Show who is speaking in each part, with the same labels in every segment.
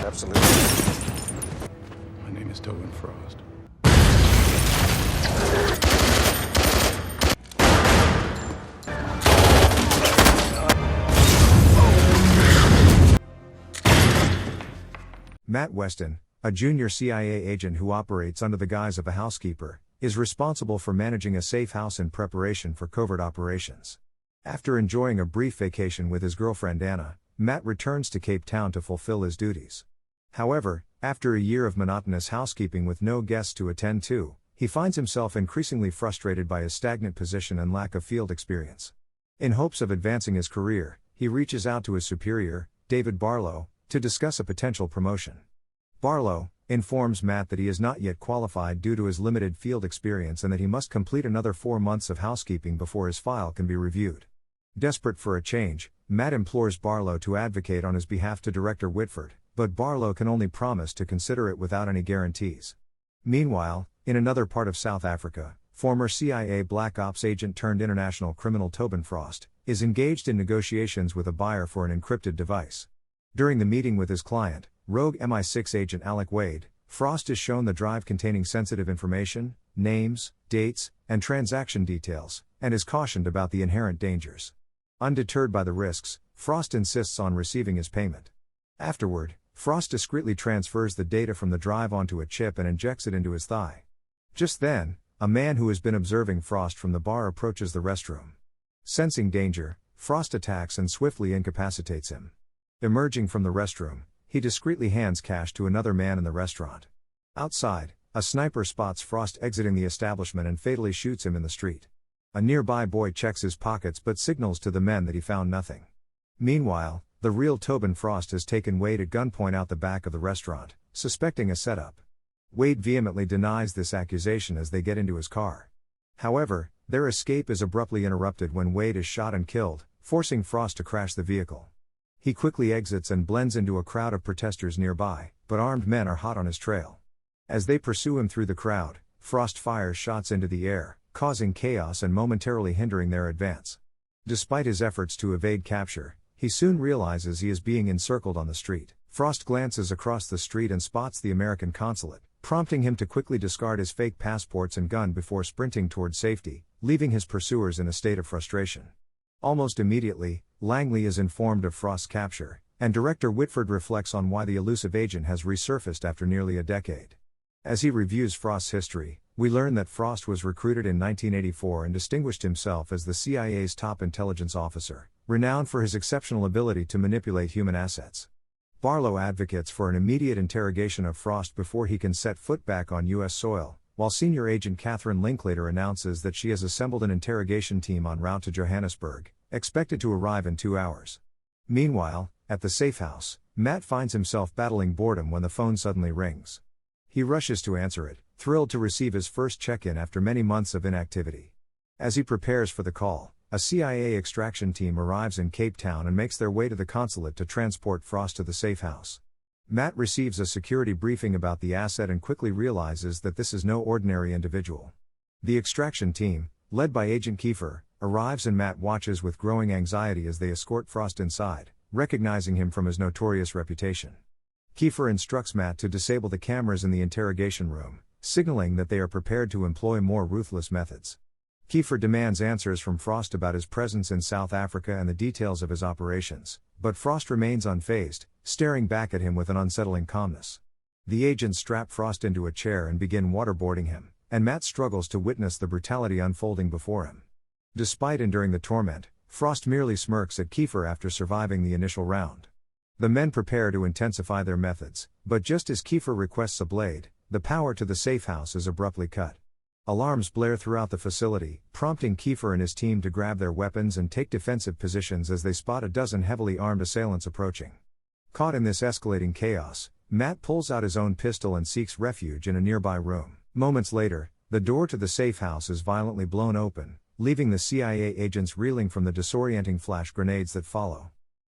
Speaker 1: absolutely.
Speaker 2: My name is Tobin Frost.
Speaker 3: Matt Weston, a junior CIA agent who operates under the guise of a housekeeper, is responsible for managing a safe house in preparation for covert operations. After enjoying a brief vacation with his girlfriend Anna, Matt returns to Cape Town to fulfill his duties. However, after a year of monotonous housekeeping with no guests to attend to, he finds himself increasingly frustrated by his stagnant position and lack of field experience. In hopes of advancing his career, he reaches out to his superior, David Barlow, to discuss a potential promotion. Barlow informs Matt that he is not yet qualified due to his limited field experience and that he must complete another 4 months of housekeeping before his file can be reviewed. Desperate for a change, Matt implores Barlow to advocate on his behalf to Director Whitford, but Barlow can only promise to consider it without any guarantees. Meanwhile, in another part of South Africa, former CIA Black Ops agent turned international criminal Tobin Frost is engaged in negotiations with a buyer for an encrypted device. During the meeting with his client, rogue MI6 agent Alec Wade, Frost is shown the drive containing sensitive information, names, dates, and transaction details, and is cautioned about the inherent dangers. Undeterred by the risks, Frost insists on receiving his payment. Afterward, Frost discreetly transfers the data from the drive onto a chip and injects it into his thigh. Just then, a man who has been observing Frost from the bar approaches the restroom. Sensing danger, Frost attacks and swiftly incapacitates him. Emerging from the restroom, he discreetly hands cash to another man in the restaurant. Outside, a sniper spots Frost exiting the establishment and fatally shoots him in the street. A nearby boy checks his pockets but signals to the men that he found nothing. Meanwhile, the real Tobin Frost has taken Wade at gunpoint out the back of the restaurant, suspecting a setup. Wade vehemently denies this accusation as they get into his car. However, their escape is abruptly interrupted when Wade is shot and killed, forcing Frost to crash the vehicle. He quickly exits and blends into a crowd of protesters nearby, but armed men are hot on his trail. As they pursue him through the crowd, Frost fires shots into the air, causing chaos and momentarily hindering their advance. Despite his efforts to evade capture, he soon realizes he is being encircled on the street. Frost glances across the street and spots the American consulate, prompting him to quickly discard his fake passports and gun before sprinting toward safety, leaving his pursuers in a state of frustration. Almost immediately, Langley is informed of Frost's capture, and Director Whitford reflects on why the elusive agent has resurfaced after nearly a decade. As he reviews Frost's history, we learn that Frost was recruited in 1984 and distinguished himself as the CIA's top intelligence officer, renowned for his exceptional ability to manipulate human assets. Barlow advocates for an immediate interrogation of Frost before he can set foot back on U.S. soil, while senior agent Catherine Linklater announces that she has assembled an interrogation team en route to Johannesburg, expected to arrive in 2 hours. Meanwhile, at the safe house, Matt finds himself battling boredom when the phone suddenly rings. He rushes to answer it, thrilled to receive his first check-in after many months of inactivity. As he prepares for the call, a CIA extraction team arrives in Cape Town and makes their way to the consulate to transport Frost to the safe house. Matt receives a security briefing about the asset and quickly realizes that this is no ordinary individual. The extraction team, led by Agent Kiefer, arrives and Matt watches with growing anxiety as they escort Frost inside, recognizing him from his notorious reputation. Kiefer instructs Matt to disable the cameras in the interrogation room, signaling that they are prepared to employ more ruthless methods. Kiefer demands answers from Frost about his presence in South Africa and the details of his operations, but Frost remains unfazed, staring back at him with an unsettling calmness. The agents strap Frost into a chair and begin waterboarding him, and Matt struggles to witness the brutality unfolding before him. Despite enduring the torment, Frost merely smirks at Kiefer after surviving the initial round. The men prepare to intensify their methods, but just as Kiefer requests a blade, the power to the safe house is abruptly cut. Alarms blare throughout the facility, prompting Kiefer and his team to grab their weapons and take defensive positions as they spot a dozen heavily armed assailants approaching. Caught in this escalating chaos, Matt pulls out his own pistol and seeks refuge in a nearby room. Moments later, the door to the safe house is violently blown open, leaving the CIA agents reeling from the disorienting flash grenades that follow.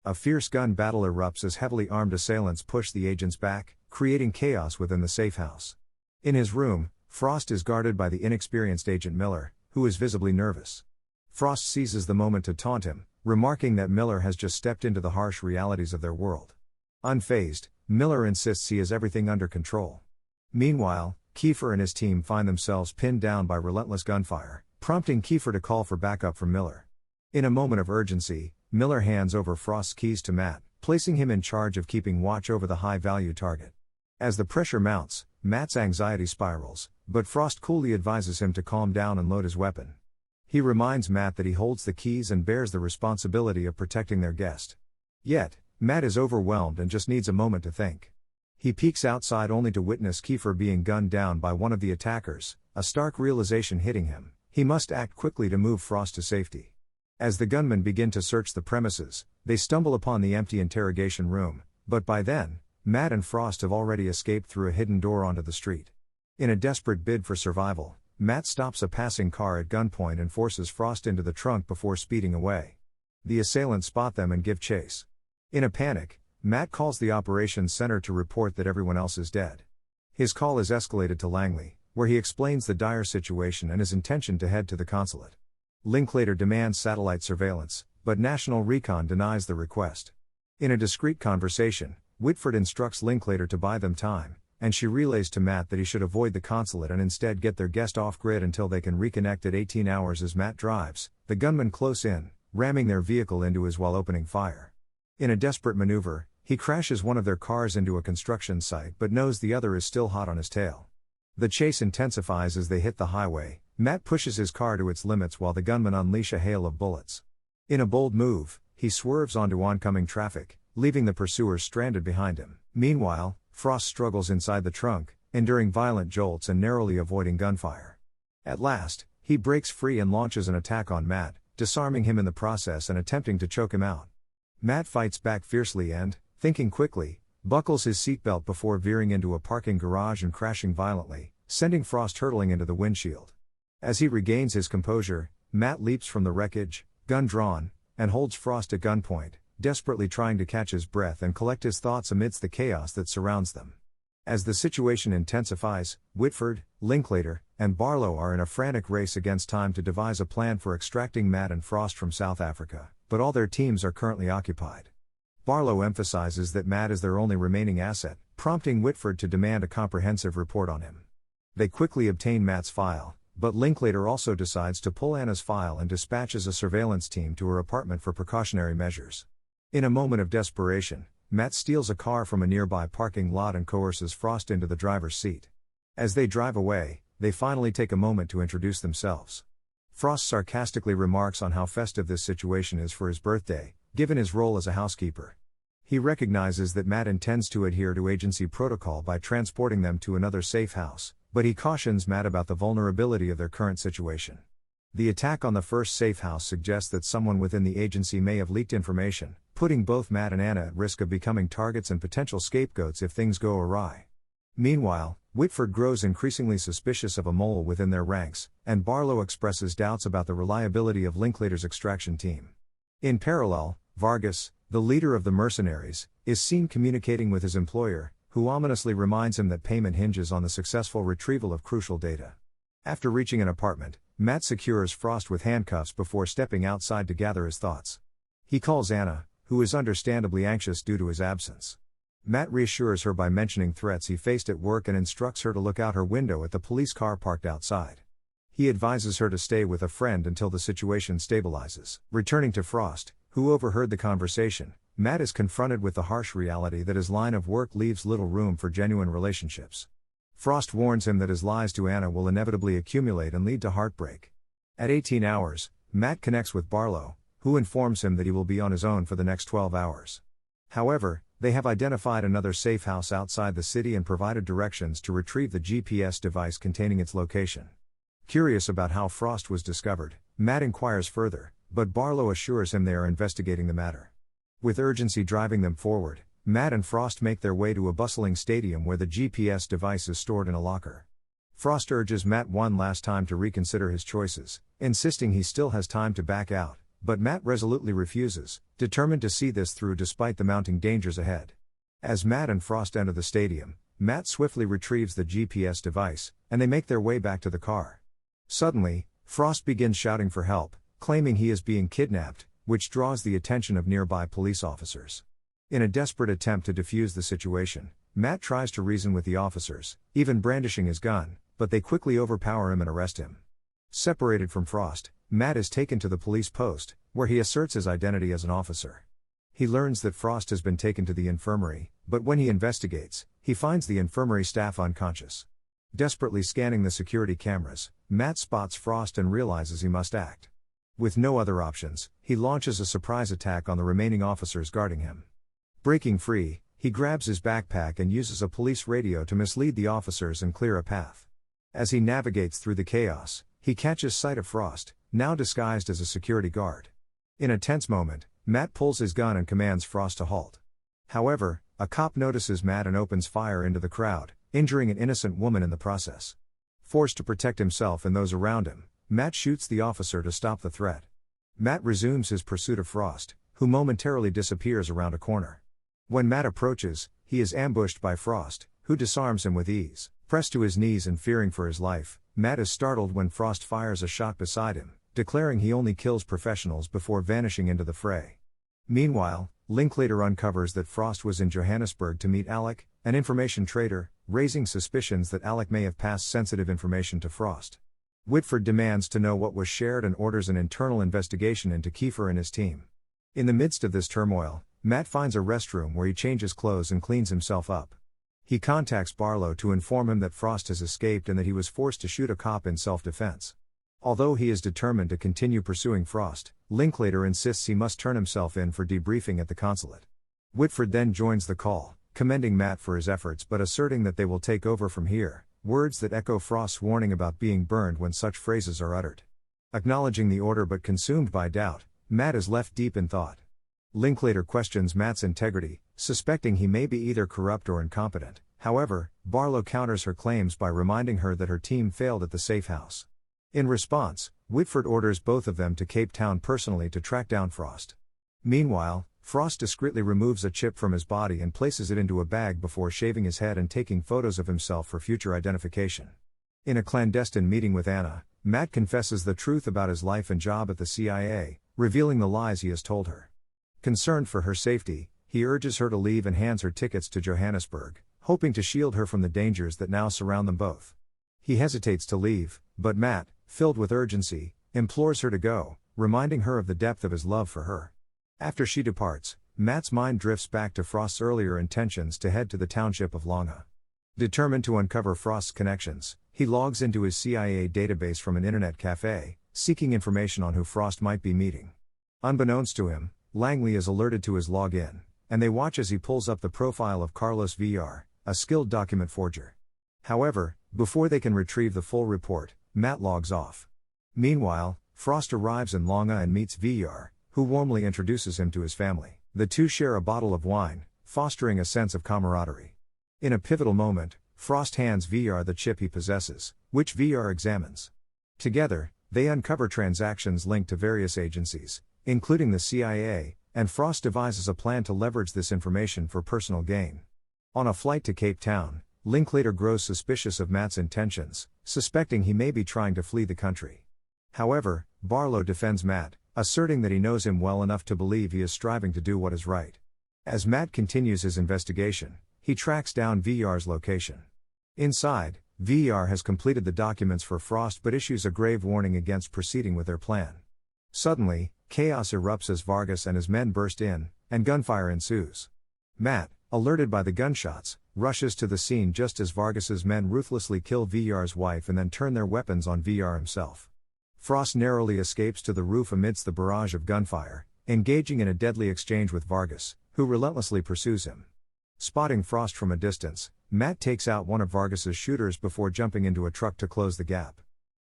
Speaker 3: A fierce gun battle erupts as heavily armed assailants push the agents back, creating chaos within the safe house. In his room, Frost is guarded by the inexperienced Agent Miller, who is visibly nervous. Frost seizes the moment to taunt him, remarking that Miller has just stepped into the harsh realities of their world. Unfazed, Miller insists he has everything under control. Meanwhile, Kiefer and his team find themselves pinned down by relentless gunfire, prompting Kiefer to call for backup from Miller. In a moment of urgency, Miller hands over Frost's keys to Matt, placing him in charge of keeping watch over the high-value target. As the pressure mounts, Matt's anxiety spirals, but Frost coolly advises him to calm down and load his weapon. He reminds Matt that he holds the keys and bears the responsibility of protecting their guest. Yet, Matt is overwhelmed and just needs a moment to think. He peeks outside only to witness Kiefer being gunned down by one of the attackers, a stark realization hitting him. He must act quickly to move Frost to safety. As the gunmen begin to search the premises, they stumble upon the empty interrogation room, but by then, Matt and Frost have already escaped through a hidden door onto the street. In a desperate bid for survival, Matt stops a passing car at gunpoint and forces Frost into the trunk before speeding away. The assailants spot them and give chase. In a panic, Matt calls the operations center to report that everyone else is dead. His call is escalated to Langley, where he explains the dire situation and his intention to head to the consulate. Linklater demands satellite surveillance, but National Recon denies the request. In a discreet conversation, Whitford instructs Linklater to buy them time, and she relays to Matt that he should avoid the consulate and instead get their guest off-grid until they can reconnect at 18 hours. As Matt drives, the gunmen close in, ramming their vehicle into his while opening fire. In a desperate maneuver, he crashes one of their cars into a construction site but knows the other is still hot on his tail. The chase intensifies as they hit the highway. Matt pushes his car to its limits while the gunmen unleash a hail of bullets. In a bold move, he swerves onto oncoming traffic, leaving the pursuers stranded behind him. Meanwhile, Frost struggles inside the trunk, enduring violent jolts and narrowly avoiding gunfire. At last, he breaks free and launches an attack on Matt, disarming him in the process and attempting to choke him out. Matt fights back fiercely and, thinking quickly, buckles his seatbelt before veering into a parking garage and crashing violently, sending Frost hurtling into the windshield. As he regains his composure, Matt leaps from the wreckage, gun drawn, and holds Frost at gunpoint, desperately trying to catch his breath and collect his thoughts amidst the chaos that surrounds them. As the situation intensifies, Whitford, Linklater, and Barlow are in a frantic race against time to devise a plan for extracting Matt and Frost from South Africa, but all their teams are currently occupied. Barlow emphasizes that Matt is their only remaining asset, prompting Whitford to demand a comprehensive report on him. They quickly obtain Matt's file, but Linklater also decides to pull Anna's file and dispatches a surveillance team to her apartment for precautionary measures. In a moment of desperation, Matt steals a car from a nearby parking lot and coerces Frost into the driver's seat. As they drive away, they finally take a moment to introduce themselves. Frost sarcastically remarks on how festive this situation is for his birthday, given his role as a housekeeper. He recognizes that Matt intends to adhere to agency protocol by transporting them to another safe house, but he cautions Matt about the vulnerability of their current situation. The attack on the first safe house suggests that someone within the agency may have leaked information, putting both Matt and Anna at risk of becoming targets and potential scapegoats if things go awry. Meanwhile, Whitford grows increasingly suspicious of a mole within their ranks, and Barlow expresses doubts about the reliability of Linklater's extraction team. In parallel, Vargas, the leader of the mercenaries, is seen communicating with his employer, who ominously reminds him that payment hinges on the successful retrieval of crucial data. After reaching an apartment, Matt secures Frost with handcuffs before stepping outside to gather his thoughts. He calls Anna, who is understandably anxious due to his absence. Matt reassures her by mentioning threats he faced at work and instructs her to look out her window at the police car parked outside. He advises her to stay with a friend until the situation stabilizes. Returning to Frost, who overheard the conversation, Matt is confronted with the harsh reality that his line of work leaves little room for genuine relationships. Frost warns him that his lies to Anna will inevitably accumulate and lead to heartbreak. At 18 hours, Matt connects with Barlow, who informs him that he will be on his own for the next 12 hours. However, they have identified another safe house outside the city and provided directions to retrieve the GPS device containing its location. Curious about how Frost was discovered, Matt inquires further, but Barlow assures him they are investigating the matter. With urgency driving them forward, Matt and Frost make their way to a bustling stadium where the GPS device is stored in a locker. Frost urges Matt one last time to reconsider his choices, insisting he still has time to back out, but Matt resolutely refuses, determined to see this through despite the mounting dangers ahead. As Matt and Frost enter the stadium, Matt swiftly retrieves the GPS device, and they make their way back to the car. Suddenly, Frost begins shouting for help, claiming he is being kidnapped, which draws the attention of nearby police officers. In a desperate attempt to defuse the situation, Matt tries to reason with the officers, even brandishing his gun, but they quickly overpower him and arrest him. Separated from Frost, Matt is taken to the police post, where he asserts his identity as an officer. He learns that Frost has been taken to the infirmary, but when he investigates, he finds the infirmary staff unconscious. Desperately scanning the security cameras, Matt spots Frost and realizes he must act. With no other options, he launches a surprise attack on the remaining officers guarding him. Breaking free, he grabs his backpack and uses a police radio to mislead the officers and clear a path. As he navigates through the chaos, he catches sight of Frost, now disguised as a security guard. In a tense moment, Matt pulls his gun and commands Frost to halt. However, a cop notices Matt and opens fire into the crowd, injuring an innocent woman in the process. Forced to protect himself and those around him, Matt shoots the officer to stop the threat. Matt resumes his pursuit of Frost, who momentarily disappears around a corner. When Matt approaches, he is ambushed by Frost, who disarms him with ease. Pressed to his knees and fearing for his life, Matt is startled when Frost fires a shot beside him, declaring he only kills professionals before vanishing into the fray. Meanwhile, Linklater uncovers that Frost was in Johannesburg to meet Alec, an information trader, raising suspicions that Alec may have passed sensitive information to Frost. Whitford demands to know what was shared and orders an internal investigation into Kiefer and his team. In the midst of this turmoil, Matt finds a restroom where he changes clothes and cleans himself up. He contacts Barlow to inform him that Frost has escaped and that he was forced to shoot a cop in self-defense. Although he is determined to continue pursuing Frost, Linklater insists he must turn himself in for debriefing at the consulate. Whitford then joins the call, commending Matt for his efforts but asserting that they will take over from here, words that echo Frost's warning about being burned when such phrases are uttered. Acknowledging the order but consumed by doubt, Matt is left deep in thought. Linklater questions Matt's integrity, suspecting he may be either corrupt or incompetent. However, Barlow counters her claims by reminding her that her team failed at the safe house. In response, Whitford orders both of them to Cape Town personally to track down Frost. Meanwhile, Frost discreetly removes a chip from his body and places it into a bag before shaving his head and taking photos of himself for future identification. In a clandestine meeting with Anna, Matt confesses the truth about his life and job at the CIA, revealing the lies he has told her. Concerned for her safety, he urges her to leave and hands her tickets to Johannesburg, hoping to shield her from the dangers that now surround them both. He hesitates to leave, but Matt, filled with urgency, implores her to go, reminding her of the depth of his love for her. After she departs, Matt's mind drifts back to Frost's earlier intentions to head to the township of Longha. Determined to uncover Frost's connections, he logs into his CIA database from an internet cafe, seeking information on who Frost might be meeting. Unbeknownst to him, Langley is alerted to his login, and they watch as he pulls up the profile of Carlos VR, a skilled document forger. However, before they can retrieve the full report, Matt logs off. Meanwhile, Frost arrives in Longha and meets VR, who warmly introduces him to his family. The two share a bottle of wine, fostering a sense of camaraderie. In a pivotal moment, Frost hands VR the chip he possesses, which VR examines. Together, they uncover transactions linked to various agencies, including the CIA, and Frost devises a plan to leverage this information for personal gain. On a flight to Cape Town, Linklater grows suspicious of Matt's intentions, suspecting he may be trying to flee the country. However, Barlow defends Matt, asserting that he knows him well enough to believe he is striving to do what is right. As Matt continues his investigation, he tracks down VR's location. Inside, VR has completed the documents for Frost but issues a grave warning against proceeding with their plan. Suddenly, chaos erupts as Vargas and his men burst in, and gunfire ensues. Matt, alerted by the gunshots, rushes to the scene just as Vargas's men ruthlessly kill VR's wife and then turn their weapons on VR himself. Frost narrowly escapes to the roof amidst the barrage of gunfire, engaging in a deadly exchange with Vargas, who relentlessly pursues him. Spotting Frost from a distance, Matt takes out one of Vargas's shooters before jumping into a truck to close the gap.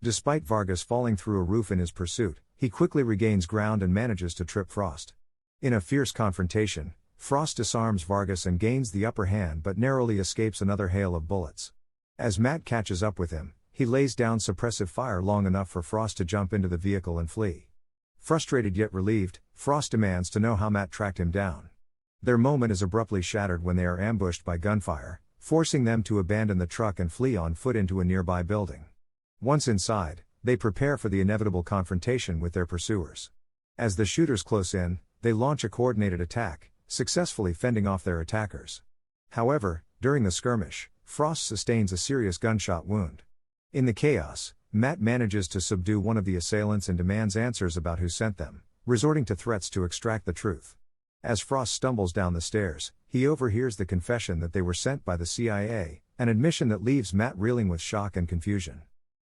Speaker 3: Despite Vargas falling through a roof in his pursuit, he quickly regains ground and manages to trip Frost. In a fierce confrontation, Frost disarms Vargas and gains the upper hand but narrowly escapes another hail of bullets. As Matt catches up with him, he lays down suppressive fire long enough for Frost to jump into the vehicle and flee. Frustrated yet relieved, Frost demands to know how Matt tracked him down. Their moment is abruptly shattered when they are ambushed by gunfire, forcing them to abandon the truck and flee on foot into a nearby building. Once inside, they prepare for the inevitable confrontation with their pursuers. As the shooters close in, they launch a coordinated attack, successfully fending off their attackers. However, during the skirmish, Frost sustains a serious gunshot wound. In the chaos, Matt manages to subdue one of the assailants and demands answers about who sent them, resorting to threats to extract the truth. As Frost stumbles down the stairs, he overhears the confession that they were sent by the CIA, an admission that leaves Matt reeling with shock and confusion.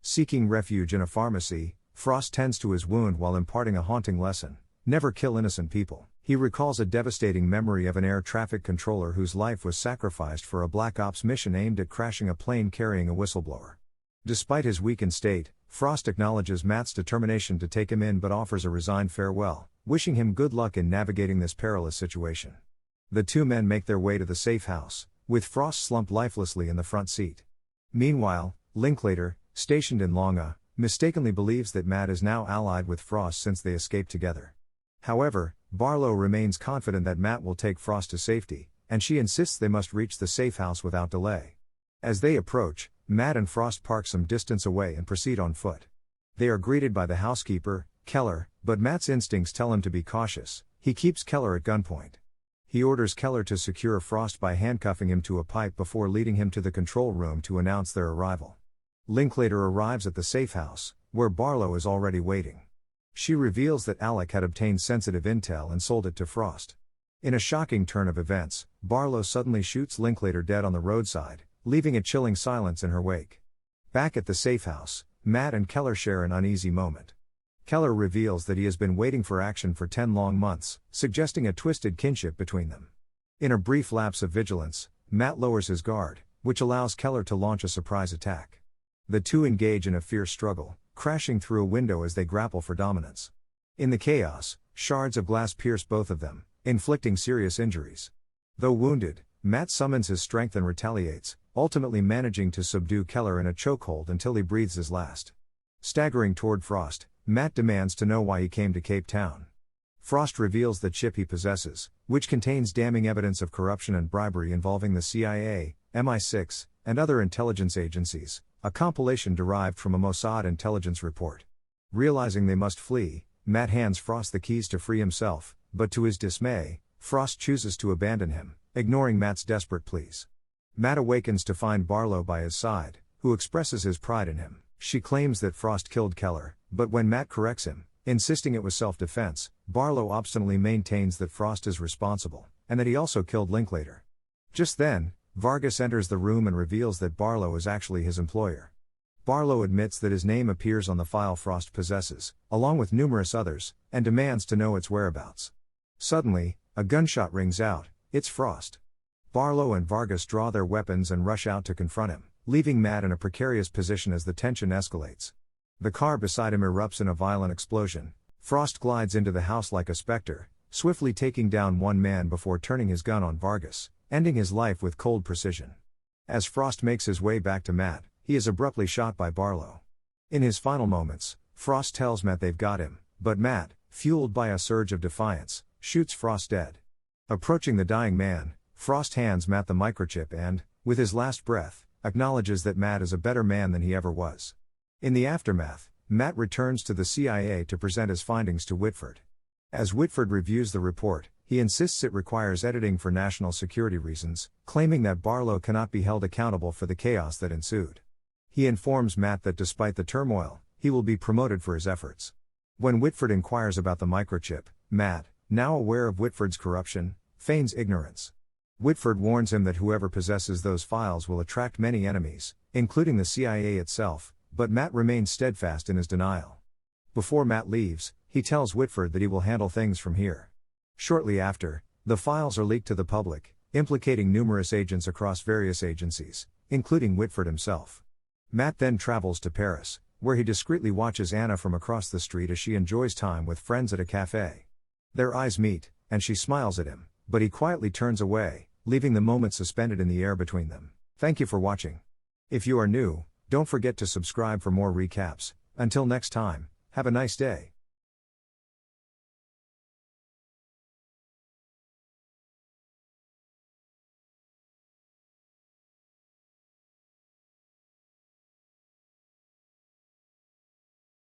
Speaker 3: Seeking refuge in a pharmacy, Frost tends to his wound while imparting a haunting lesson: never kill innocent people. He recalls a devastating memory of an air traffic controller whose life was sacrificed for a Black Ops mission aimed at crashing a plane carrying a whistleblower. Despite his weakened state, Frost acknowledges Matt's determination to take him in but offers a resigned farewell, wishing him good luck in navigating this perilous situation. The two men make their way to the safe house, with Frost slumped lifelessly in the front seat. Meanwhile, Linklater, stationed in Longa, mistakenly believes that Matt is now allied with Frost since they escaped together. However, Barlow remains confident that Matt will take Frost to safety, and she insists they must reach the safe house without delay. As they approach, Matt and Frost park some distance away and proceed on foot. They are greeted by the housekeeper, Keller, but Matt's instincts tell him to be cautious. He keeps Keller at gunpoint. He orders Keller to secure Frost by handcuffing him to a pipe before leading him to the control room to announce their arrival. Linklater arrives at the safe house, where Barlow is already waiting. She reveals that Alec had obtained sensitive intel and sold it to Frost. In a shocking turn of events, Barlow suddenly shoots Linklater dead on the roadside, leaving a chilling silence in her wake. Back at the safe house, Matt and Keller share an uneasy moment. Keller reveals that he has been waiting for action for 10 long months, suggesting a twisted kinship between them. In a brief lapse of vigilance, Matt lowers his guard, which allows Keller to launch a surprise attack. The two engage in a fierce struggle, crashing through a window as they grapple for dominance. In the chaos, shards of glass pierce both of them, inflicting serious injuries. Though wounded, Matt summons his strength and retaliates, ultimately managing to subdue Keller in a chokehold until he breathes his last. Staggering toward Frost, Matt demands to know why he came to Cape Town. Frost reveals the chip he possesses, which contains damning evidence of corruption and bribery involving the CIA, MI6, and other intelligence agencies, a compilation derived from a Mossad intelligence report. Realizing they must flee, Matt hands Frost the keys to free himself, but to his dismay, Frost chooses to abandon him, ignoring Matt's desperate pleas. Matt awakens to find Barlow by his side, who expresses his pride in him. She claims that Frost killed Keller, but when Matt corrects him, insisting it was self-defense, Barlow obstinately maintains that Frost is responsible, and that he also killed Linklater. Just then, Vargas enters the room and reveals that Barlow is actually his employer. Barlow admits that his name appears on the file Frost possesses, along with numerous others, and demands to know its whereabouts. Suddenly, a gunshot rings out. It's Frost. Barlow and Vargas draw their weapons and rush out to confront him, leaving Matt in a precarious position as the tension escalates. The car beside him erupts in a violent explosion. Frost glides into the house like a specter, swiftly taking down one man before turning his gun on Vargas, ending his life with cold precision. As Frost makes his way back to Matt, he is abruptly shot by Barlow. In his final moments, Frost tells Matt they've got him, but Matt, fueled by a surge of defiance, shoots Frost dead. Approaching the dying man, Frost hands Matt the microchip and, with his last breath, acknowledges that Matt is a better man than he ever was. In the aftermath, Matt returns to the CIA to present his findings to Whitford. As Whitford reviews the report, he insists it requires editing for national security reasons, claiming that Barlow cannot be held accountable for the chaos that ensued. He informs Matt that despite the turmoil, he will be promoted for his efforts. When Whitford inquires about the microchip, Matt, now aware of Whitford's corruption, feigns ignorance. Whitford warns him that whoever possesses those files will attract many enemies, including the CIA itself, but Matt remains steadfast in his denial. Before Matt leaves, he tells Whitford that he will handle things from here. Shortly after, the files are leaked to the public, implicating numerous agents across various agencies, including Whitford himself. Matt then travels to Paris, where he discreetly watches Anna from across the street as she enjoys time with friends at a cafe. Their eyes meet, and she smiles at him, but he quietly turns away, leaving the moment suspended in the air between them. Thank you for watching. If you are new, don't forget to subscribe for more recaps. Until next time, have a nice day.